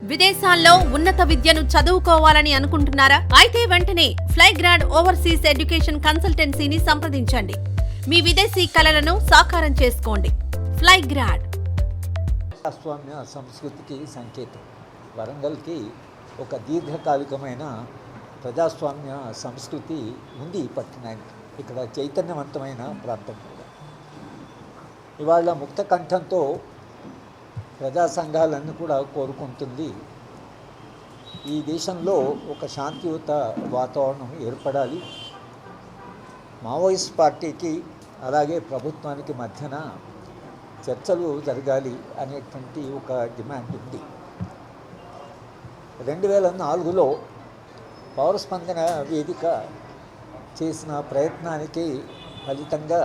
విదేశాల్లో ఉన్నత విద్యను చదువుకోవాలని అనుకుంటున్నారా? అయితే వెంటనే ఫ్లైగ్రాడ్ ఓవర్సీస్ ఎడ్యుకేషన్ కన్సల్టెన్సీని సంప్రదించండి. మీ విదేశీ కలలను సాకారం చేసుకోండి. ఫ్లైగ్రాడ్ ప్రజాస్వామ్య సంస్కృతికి సంకేతం. వరంగల్కి ఒక దీర్ఘకాలికమైన ప్రజాస్వామ్య సంస్కృతి ఉంది. ఈ పట్టణానికి ఇక్కడ చైతన్యవంతమైన ప్రాంతం కూడా. ఇవాళ ముక్త కంఠంతో ప్రజా సంఘాలన్నీ కూడా కోరుకుంటుంది ఈ దేశంలో ఒక శాంతియుత వాతావరణం ఏర్పడాలి. మావోయిస్ట్ పార్టీకి అలాగే ప్రభుత్వానికి మధ్యన చర్చలు జరగాలి అనేటువంటి ఒక డిమాండ్ ఉంది. 2004లో పౌరస్పందన వేదిక చేసిన ప్రయత్నానికి ఫలితంగా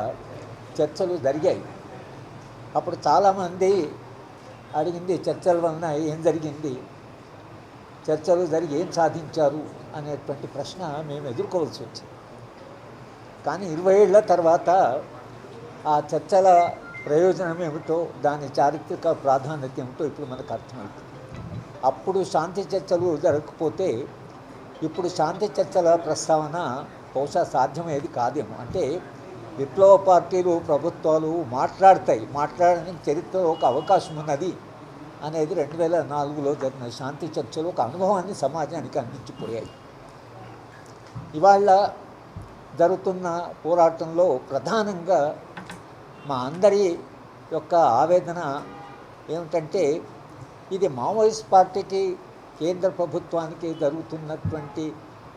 చర్చలు జరిగాయి. అప్పుడు చాలామంది అడిగింది, చర్చల వలన ఏం జరిగింది, చర్చలు జరిగి ఏం సాధించారు అనేటువంటి ప్రశ్న మేము ఎదుర్కోవాల్సి వచ్చింది. కానీ 20 ఏళ్ల తర్వాత ఆ చర్చల ప్రయోజనం ఏమిటో, దాని చారిత్రక ప్రాధాన్యత ఏమిటో ఇప్పుడు మనకు అర్థమవుతుంది. అప్పుడు శాంతి చర్చలు జరగకపోతే ఇప్పుడు శాంతి చర్చల ప్రస్తావన బహుశా సాధ్యమయ్యేది కాదేమో. అంటే విప్లవ పార్టీలు ప్రభుత్వాలు మాట్లాడడానికి చరిత్రలో ఒక అవకాశం ఉన్నది అనేది 2004లో జరిగిన శాంతి చర్చలు ఒక అనుభవాన్ని సమాజానికి అందించిపోయాయి. ఇవాళ జరుగుతున్న పోరాటంలో ప్రధానంగా మా అందరి యొక్క ఆవేదన ఏమిటంటే, ఇది మావోయిస్ట్ పార్టీకి కేంద్ర ప్రభుత్వానికి జరుగుతున్నటువంటి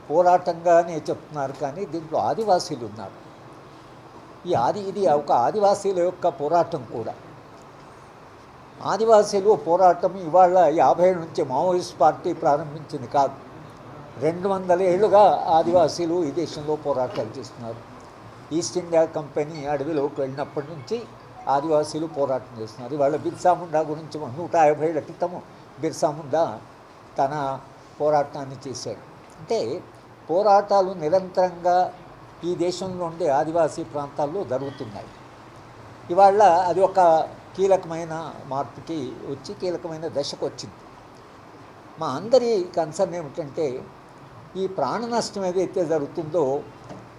పోరాటంగానే చెప్తున్నారు, కానీ దీంట్లో ఆదివాసీలు ఉన్నారు. ఇది ఒక ఆదివాసీల యొక్క పోరాటం కూడా. ఆదివాసీలు పోరాటం ఇవాళ 50 ఏళ్ళ నుంచి మావోయిస్ట్ పార్టీ ప్రారంభించింది కాదు. 200 ఏళ్ళుగా ఆదివాసీలు ఈ దేశంలో పోరాటాలు చేస్తున్నారు. ఈస్ట్ ఇండియా కంపెనీ అడవిలోకి వెళ్ళినప్పటి నుంచి ఆదివాసీలు పోరాటం చేస్తున్నారు. ఇవాళ బిర్సా ముండా గురించి 150 ఏళ్ల క్రితము బిర్సా ముండా తన పోరాటాన్ని చేశాడు. అంటే పోరాటాలు నిరంతరంగా ఈ దేశంలో ఉండే ఆదివాసీ ప్రాంతాల్లో జరుగుతున్నాయి. ఇవాళ అది ఒక కీలకమైన మార్పుకి వచ్చి కీలకమైన దశకు వచ్చింది. మా అందరి కన్సర్న్ ఏమిటంటే, ఈ ప్రాణ నష్టం ఏదైతే జరుగుతుందో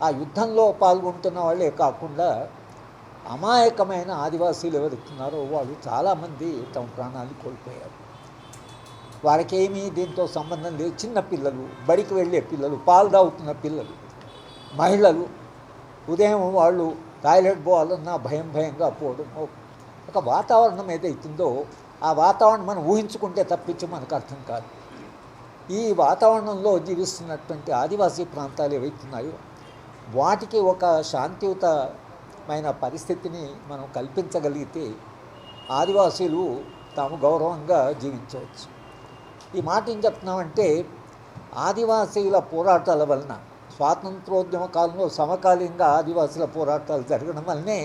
ఆ యుద్ధంలో పాల్గొంటున్న వాళ్ళే కాకుండా అమాయకమైన ఆదివాసీలు ఎవరుతున్నారో వాళ్ళు చాలామంది తమ ప్రాణాలు కోల్పోయారు. వారికేమీ దీంతో సంబంధం లేదు. చిన్న పిల్లలు, బడికి వెళ్ళే పిల్లలు, పాలు తాగుతున్న పిల్లలు, మహిళలు ఉదయం వాళ్ళు టాయిలెట్ పోవాలన్నా భయంగా పోవడం, ఒక వాతావరణం ఏదైతుందో ఆ వాతావరణం మనం ఊహించుకుంటే తప్పించి మనకు అర్థం కాదు. ఈ వాతావరణంలో జీవిస్తున్నటువంటి ఆదివాసీ ప్రాంతాలు ఏవైతున్నాయో వాటికి ఒక శాంతియుతమైన పరిస్థితిని మనం కల్పించగలిగితే ఆదివాసీలు తాము గౌరవంగా జీవించవచ్చు. ఈ మాట ఏం చెప్తున్నామంటే, ఆదివాసీల పోరాటాల వలన స్వాతంత్రోద్యమ కాలంలో సమకాలీనంగా ఆదివాసీల పోరాటాలు జరగడం వల్లనే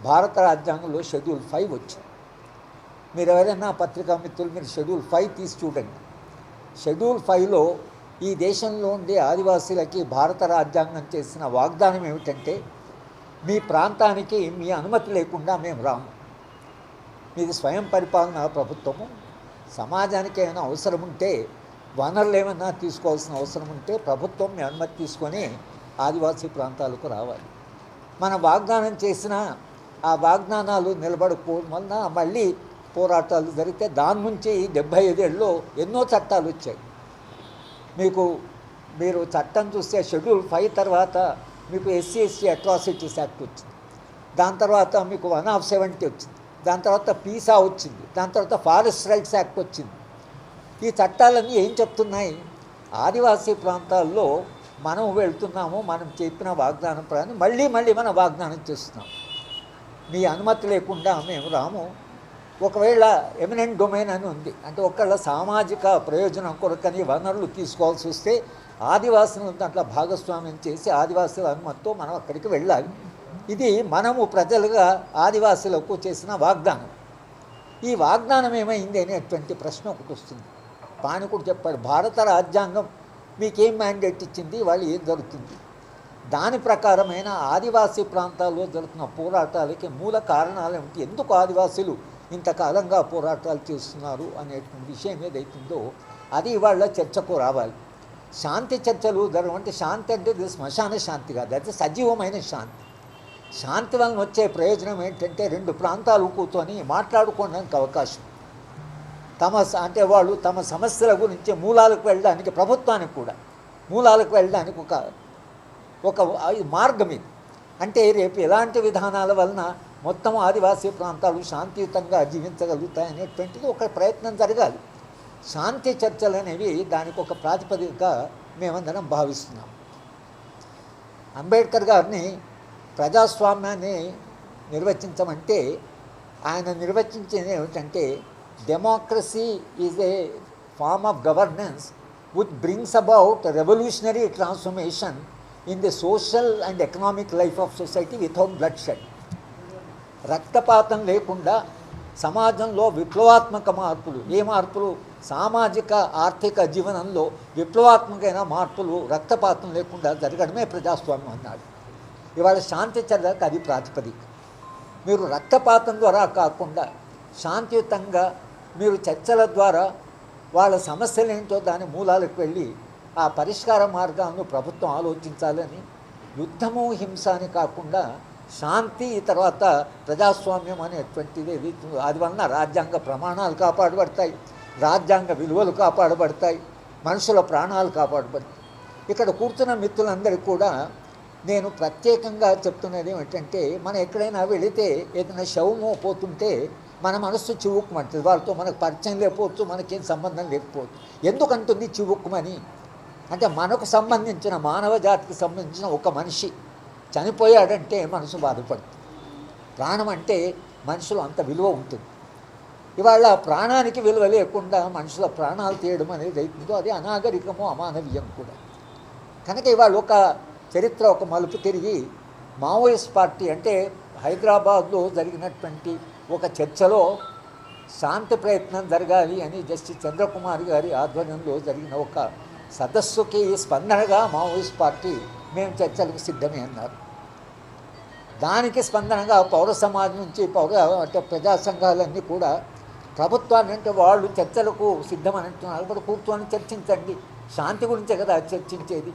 భారత రాజ్యాంగంలో షెడ్యూల్ 5 వచ్చింది. మీరు ఎవరైనా పత్రికా మిత్రులు మీరు షెడ్యూల్ 5 తీసి చూడండి. షెడ్యూల్ 5లో ఈ దేశంలో ఉండే ఆదివాసీలకి భారత రాజ్యాంగం చేసిన వాగ్దానం ఏమిటంటే, మీ ప్రాంతానికి మీ అనుమతి లేకుండా మేము రాము, మీది స్వయం పరిపాలన ప్రభుత్వము, సమాజానికి ఏమైనా అవసరం ఉంటే, వనరులు ఏమైనా తీసుకోవాల్సిన అవసరం ఉంటే ప్రభుత్వం మీ అనుమతి తీసుకొని ఆదివాసీ ప్రాంతాలకు రావాలి. మన వాగ్దానం చేసిన ఆ వాగ్దానాలు నిలబడకపోవడం వలన మళ్ళీ పోరాటాలు జరిగితే దాని నుంచి 75 ఏళ్ళలో ఎన్నో చట్టాలు వచ్చాయి. మీరు చట్టం చూస్తే షెడ్యూల్ 5 తర్వాత మీకు SC/ST అట్రాసిటీస్ యాక్ట్ వచ్చింది, దాని తర్వాత మీకు 170 వచ్చింది, దాని తర్వాత పీసా వచ్చింది, దాని తర్వాత ఫారెస్ట్ రైట్స్ యాక్ట్ వచ్చింది. ఈ చట్టాలన్నీ ఏం చెప్తున్నాయి? ఆదివాసీ ప్రాంతాల్లో మనం వెళ్తున్నాము, మనం చెప్పిన వాగ్దానం ప్రకారం మళ్ళీ మనం వాగ్దానం చేస్తున్నాం, మీ అనుమతి లేకుండా మేము రాము. ఒకవేళ ఎమినెంట్ డొమైన్ అని ఉంది, అంటే ఒకళ్ళ సామాజిక ప్రయోజనం కొరకని వనరులు తీసుకోవాల్సి వస్తే ఆదివాసులను దాంట్లో భాగస్వామ్యం చేసి ఆదివాసుల అనుమతితో మనం అక్కడికి వెళ్ళాలి. ఇది మనము ప్రజలుగా ఆదివాసులకు చేసిన వాగ్దానం. ఈ వాగ్దానం ఏమైంది అనేటువంటి ప్రశ్న ఒకటి వస్తుంది. పాణికుడు చెప్పాడు, భారత రాజ్యాంగం మీకేం మ్యాండేట్ ఇచ్చింది, వాళ్ళు ఏం జరుగుతుంది. దాని ప్రకారమైన ఆదివాసీ ప్రాంతాల్లో జరుగుతున్న పోరాటాలకి మూల కారణాలు ఏమిటి, ఎందుకు ఆదివాసులు ఇంతకాలంగా పోరాటాలు చేస్తున్నారు అనేటువంటి విషయం ఏదైతుందో అది ఇవాళ చర్చకు రావాలి. శాంతి చర్చలు జరగమంటే శాంతి అంటే ఇది శ్మశాన శాంతి కాదు, అది సజీవమైన శాంతి. శాంతి వలన వచ్చే ప్రయోజనం ఏంటంటే రెండు ప్రాంతాలు కూర్చొని మాట్లాడుకోవడానికి అవకాశం, అంటే వాళ్ళు తమ సమస్యల గురించి మూలాలకు వెళ్ళడానికి, ప్రభుత్వానికి కూడా మూలాలకు వెళ్ళడానికి ఒక మార్గం ఇది. అంటే రేపు ఎలాంటి విధానాల వలన మొత్తం ఆదివాసీ ప్రాంతాలు శాంతియుతంగా జీవించగలుగుతాయనేటువంటిది ఒక ప్రయత్నం జరగాలి. శాంతి చర్చలు అనేవి దానికి ఒక ప్రాతిపదికగా మేమందరం భావిస్తున్నాం. అంబేద్కర్ గారిని ప్రజాస్వామ్యాన్ని నిర్వచించమంటే ఆయన నిర్వచించేది ఏమిటంటే democracy is a form of governance which brings about revolutionary transformation in the social and economic life of society without bloodshed. రక్తపాతం లేకుండా సమాజంలో విప్లవాత్మక మార్పులు, ఏ మార్పులు? సామాజిక ఆర్థిక జీవనంలో విప్లవాత్మకమైన మార్పులు రక్తపాతం లేకుండా జరగడమే ప్రజాస్వామ్యం అన్నాడు. ఇవాళ శాంతి చర్యలకు అది ప్రాతిపదిక. మీరు రక్తపాతం ద్వారా కాకుండా శాంతియుతంగా మీరు చర్చల ద్వారా వాళ్ళ సమస్యలు ఏంటో దాని మూలాలకు వెళ్ళి ఆ పరిష్కార మార్గాలను ప్రభుత్వం ఆలోచించాలని, యుద్ధము హింస అని కాకుండా శాంతి తర్వాత ప్రజాస్వామ్యం అనేటువంటిది అది వలన రాజ్యాంగ ప్రమాణాలు కాపాడబడతాయి, రాజ్యాంగ విలువలు కాపాడబడతాయి, మనుషుల ప్రాణాలు కాపాడబడతాయి. ఇక్కడ కూర్చున్న మిత్రులందరికీ కూడా నేను ప్రత్యేకంగా చెప్తున్నది ఏమిటంటే, మనం ఎక్కడైనా వెళితే ఏదైనా శవమో పోతుంటే మన మనస్సు చివుక్కుమంటుంది. వాళ్ళతో మనకు పరిచయం లేకపోవచ్చు, మనకేం సంబంధం లేకపోవచ్చు. ఎందుకంటుంది చివుక్కుమని అంటే మనకు సంబంధించిన మానవ జాతికి సంబంధించిన ఒక మనిషి చనిపోయాడంటే మనసు బాధపడుతుంది. ప్రాణం అంటే మనుషులు అంత విలువ ఉంటుంది. ఇవాళ ప్రాణానికి విలువ లేకుండా మనుషుల ప్రాణాలు తీయడం అనేది అవుతుందో అది అనాగరికము, అమానవీయం కూడా. కనుక ఇవాళ ఒక చరిత్ర ఒక మలుపు తిరిగి మావోయిస్ట్ పార్టీ అంటే హైదరాబాద్లో జరిగినటువంటి ఒక చర్చలో శాంతి ప్రయత్నం జరగాలి అని జస్టిస్ చంద్రకుమార్ గారి ఆధ్వర్యంలో జరిగిన ఒక సదస్సుకి స్పందనగా మావోయిస్ట్ పార్టీ మేము చర్చలకు సిద్ధమే అన్నారు. దానికి స్పందనగా పౌర సమాజం నుంచి అంటే ప్రజా సంఘాలన్నీ కూడా ప్రభుత్వాన్ని అంటే వాళ్ళు చర్చలకు సిద్ధమని అంటున్నారు. ఇప్పుడు కూర్చొని చర్చించండి, శాంతి గురించే కదా చర్చించేది.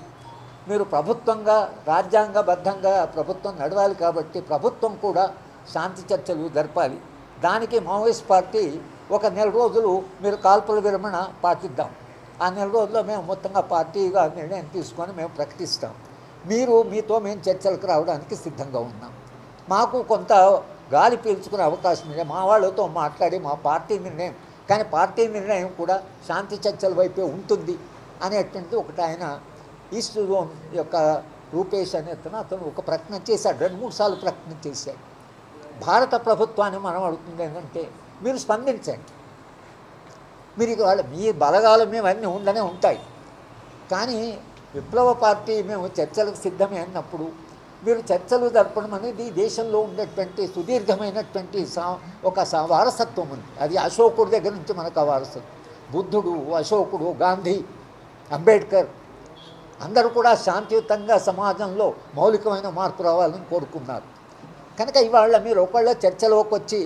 మీరు ప్రభుత్వంగా రాజ్యాంగబద్ధంగా ప్రభుత్వం నడవాలి కాబట్టి ప్రభుత్వం కూడా శాంతి చర్చలు జరపాలి. దానికి మావోయిస్ట్ పార్టీ ఒక నెల రోజులు మీరు కాల్పుల విరమణ పాటిద్దాం, ఆ నెల రోజుల్లో మేము మొత్తంగా పార్టీగా నిర్ణయం తీసుకొని మేము ప్రకటిస్తాం, మీతో మేము చర్చలకు రావడానికి సిద్ధంగా ఉన్నాం, మాకు కొంత గాలి పీల్చుకునే అవకాశం ಇದೆ, మా వాళ్ళతో మాట్లాడి మా పార్టీ నిర్ణయం, కానీ పార్టీ నిర్ణయం కూడా శాంతి చర్చల వైపే ఉంటుంది అనేటువంటి ఒకటి ఆయన ఈస్ట్ జోన్ యొక్క రూపేష్ అనే అతను ఒక ప్రకటన చేశాడు. 2-3 సార్లు ప్రకటన చేశాడు. భారత ప్రభుత్వాన్ని మనం అడుగుతుంది ఏంటంటే మీరు స్పందించండి, మీరు మీ బలగాలు మేము అన్నీ ఉండనే ఉంటాయి, కానీ విప్లవ పార్టీ మేము చర్చలకు సిద్ధమే అన్నప్పుడు మీరు చర్చలు జరపడం అనేది దేశంలో ఉండేటువంటి సుదీర్ఘమైనటువంటి ఒక వారసత్వం ఉంది. అది అశోకుడి దగ్గర నుంచి మనకు ఆ వారసత్వం. బుద్ధుడు, అశోకుడు, గాంధీ, అంబేద్కర్ అందరూ కూడా శాంతియుతంగా సమాజంలో మౌలికమైన మార్పు రావాలని కోరుకున్నారు. కనుక ఇవాళ మీరు ఒకళ్ళ చర్చలోకి వచ్చి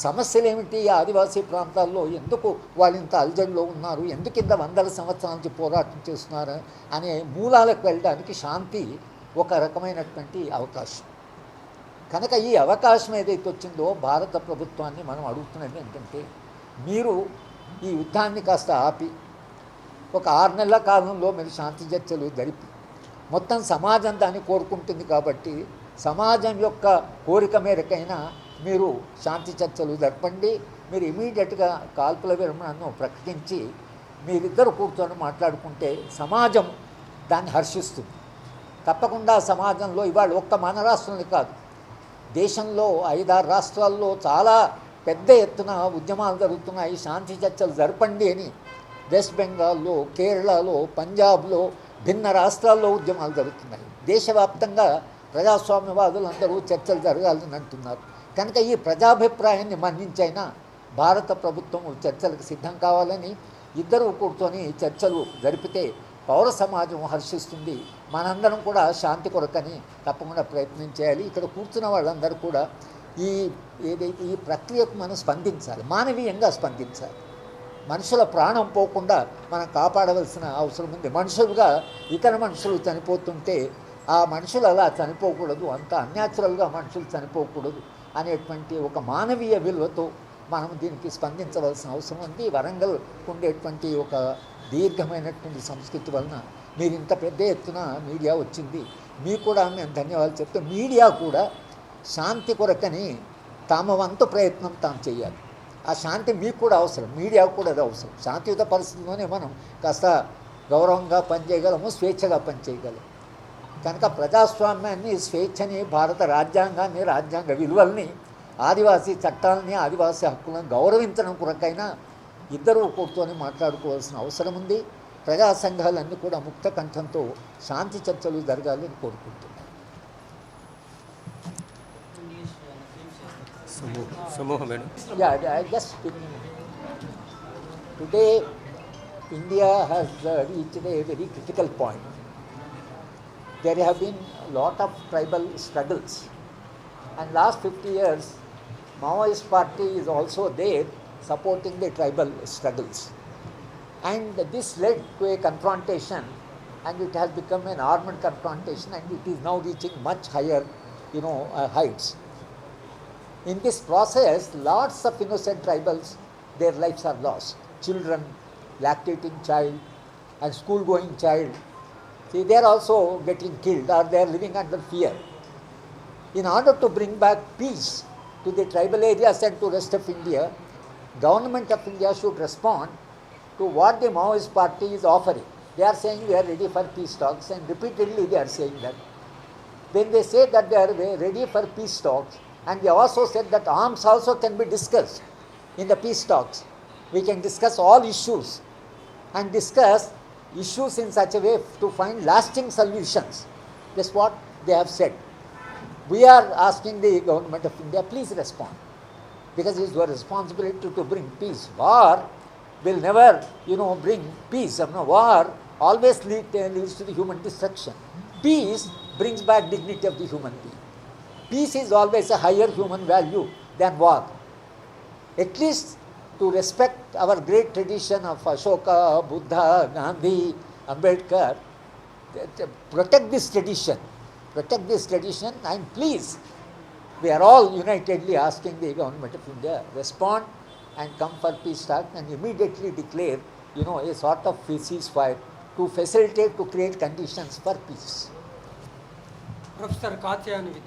సమస్యలు ఏమిటి, ఆదివాసీ ప్రాంతాల్లో ఎందుకు వాళ్ళు ఇంత అల్జడిలో ఉన్నారు, ఎందుకు ఇంత 100 సంవత్సరాల నుంచి పోరాటం చేస్తున్నారు అనే మూలాలకు వెళ్ళడానికి శాంతి ఒక రకమైనటువంటి అవకాశం. కనుక ఈ అవకాశం ఏదైతే వచ్చిందో భారత ప్రభుత్వాన్ని మనం అడుగుతున్నది ఏంటంటే మీరు ఈ యుద్ధాన్ని కాస్త ఆపి ఒక 6 నెలల కాలంలో మీరు శాంతి చర్చలు జరిపి మొత్తం సమాజం దాన్ని కోరుకుంటుంది కాబట్టి సమాజం యొక్క కోరిక మేరకైనా మీరు శాంతి చర్చలు జరపండి. మీరు ఇమీడియట్గా కాల్పుల విరమణను ప్రకటించి మీరిద్దరు కూర్చొని మాట్లాడుకుంటే సమాజం దాన్ని హర్షిస్తుంది. తప్పకుండా సమాజంలో ఇవాళ ఒక్క మన రాష్ట్రంలో కాదు, దేశంలో 5-6 రాష్ట్రాల్లో చాలా పెద్ద ఎత్తున ఉద్యమాలు జరుగుతున్నాయి. శాంతి చర్చలు జరపండి అని వెస్ట్ బెంగాల్లో, కేరళలో, పంజాబ్లో, భిన్న రాష్ట్రాల్లో ఉద్యమాలు జరుగుతున్నాయి. దేశవ్యాప్తంగా ప్రజాస్వామ్యవాదులందరూ చర్చలు జరగాలని అంటున్నారు. కనుక ఈ ప్రజాభిప్రాయాన్ని మన్నించైనా భారత ప్రభుత్వం చర్చలకు సిద్ధం కావాలని ఇద్దరు కూర్చొని చర్చలు జరిపితే పౌర సమాజం హర్షిస్తుంది. మనందరం కూడా శాంతి కొరకని తప్పకుండా ప్రయత్నం చేయాలి. ఇక్కడ కూర్చున్న వాళ్ళందరూ కూడా ఈ ఏదైతే ఈ ప్రక్రియకు మనం స్పందించాలి, మానవీయంగా స్పందించాలి. మనుషుల ప్రాణం పోకుండా మనం కాపాడవలసిన అవసరం ఉంది. మనుషులుగా ఇతర మనుషులు చనిపోతుంటే ఆ మనుషులు అలా చనిపోకూడదు, అంత అన్యాచురల్గా మనుషులు చనిపోకూడదు అనేటువంటి ఒక మానవీయ విలువతో మనం దీనికి స్పందించవలసిన అవసరం ఉంది. వరంగల్ ఉండేటువంటి ఒక దీర్ఘమైనటువంటి సంస్కృతి వలన మీరు ఇంత పెద్ద ఎత్తున మీడియా వచ్చింది. మీకు కూడా మేము ధన్యవాదాలు చెప్తాం. మీడియా కూడా శాంతి కొరకని తమ వంతు ప్రయత్నం తాము చేయాలి. ఆ శాంతి మీకు కూడా అవసరం, మీడియాకు కూడా అది అవసరం. శాంతియుత పరిస్థితిలోనే మనం కాస్త గౌరవంగా పనిచేయగలము, స్వేచ్ఛగా పనిచేయగలము. కనుక ప్రజాస్వామ్యాన్ని, స్వేచ్ఛని, భారత రాజ్యాంగాన్ని, రాజ్యాంగ విలువల్ని, ఆదివాసీ చట్టాలని, ఆదివాసీ హక్కులను గౌరవించడం కొరకైనా ఇద్దరూ కూర్చొని మాట్లాడుకోవాల్సిన అవసరం ఉంది. ప్రజా సంఘాలన్నీ కూడా ముక్త కంఠంతో శాంతి చర్చలు జరగాలని కోరుకుంటున్నాను. Yeah, I just today India has reached a very critical point. There have been a lot of tribal struggles, and last 50 years Maoist party is also there supporting the tribal struggles, and this led to a confrontation, and it has become an armed confrontation, and it is now reaching much higher heights. In this process, lots of innocent tribals, their lives are lost. Children, lactating child and school going child, see, they are also getting killed or they are living under fear. In order to bring back peace to the tribal areas and to rest of India, government of India should respond to what the Maoist party is offering. They are saying we are ready for peace talks, and repeatedly they are saying that. When they say that they are ready for peace talks, and they also said that arms also can be discussed in the peace talks. We can discuss all issues and discuss issues in such a way to find lasting solutions. That's what they have said. We are asking the government of India, please respond, because it is your responsibility to bring peace. War will never, bring peace. War always leads to the human destruction. Peace brings back dignity of the human being. Peace is always a higher human value than war. At least to respect our great tradition of Ashoka, Buddha, Gandhi, Ambedkar, protect this tradition, and please, we are all unitedly asking the government of India, respond and come for peace talk and immediately declare, a sort of ceasefire to facilitate, to create conditions for peace. Professor Katya Nivit.